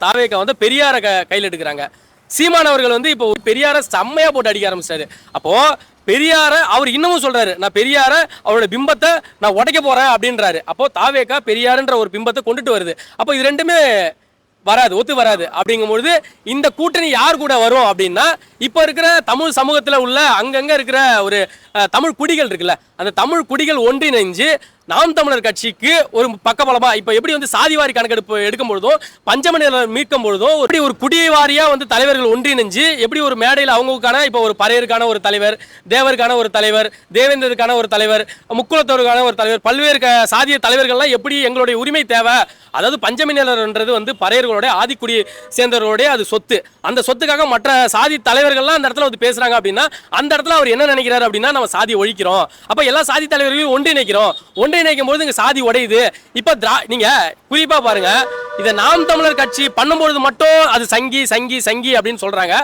தாவேக்கா வந்து பெரியார கையில் எடுக்கிறாங்க. சீமான் அவர்கள் வந்து இப்போ பெரியார செம்மையா போட்டு அடிக்க ஆரம்பிச்சாரு. அப்போ பெரியார அவர் இன்னமும் சொல்றாரு, நான் பெரியார அவரோட பிம்பத்தை நான் உடைக்க போறேன் அப்படின்றாரு. அப்போ தாவேக்கா பெரியாருன்ற ஒரு பிம்பத்தை கொண்டுட்டு வருது. அப்போ இது ரெண்டுமே வராது, ஒத்து வராது. அப்படிங்கும்பொழுது இந்த கூட்டணி யார் கூட வரும் அப்படின்னா, இப்போ இருக்கிற தமிழ் சமூகத்தில் உள்ள அங்கங்க இருக்கிற ஒரு தமிழ் குடிகள் இருக்குல்ல, அந்த தமிழ் குடிகள் ஒன்றிணைஞ்சு நாம் தமிழர் கட்சிக்கு ஒரு பக்கபலமா இப்போ எப்படி வந்து சாதிவாரி கணக்கெடுப்பு எடுக்கும் பொழுதும் பஞ்சமணியர் மீட்கும் பொழுதும் எப்படி ஒரு குடிவாரியா வந்து தலைவர்கள் ஒன்றிணைஞ்சு எப்படி ஒரு மேடையில் அவங்களுக்கான இப்போ ஒரு பறையருக்கான ஒரு தலைவர், தேவருக்கான ஒரு தலைவர், தேவேந்தருக்கான ஒரு தலைவர், முக்குளத்தோருக்கான ஒரு தலைவர், பல்வேறு சாதிய தலைவர்கள்லாம் எப்படி எங்களுடைய உரிமை தேவை, அதாவது பஞ்சமணியர்ன்றது வந்து பறையர்களுடைய ஆதிக்குடி சேர்ந்தவர்களுடைய அது சொத்து, அந்த சொத்துக்காக மற்ற சாதி தலைவர்கள்லாம் அந்த இடத்துல வந்து பேசுறாங்க அப்படின்னா அந்த இடத்துல அவர் என்ன நினைக்கிறாரு அப்படின்னா நம்ம சாதியை ஒழிக்கிறோம், அப்ப எல்லா சாதி தலைவர்களையும் ஒன்றிணைக்கிறோம், ஒன்றிணைக்கும் போது இங்க சாதி உடையுது. இப்ப நீங்க குறிப்பா பாருங்க, இதை நாம் தமிழர் கட்சி பண்ணும்பொழுது மட்டும் அது சங்கி சங்கி சங்கி அப்படின்னு சொல்றாங்க.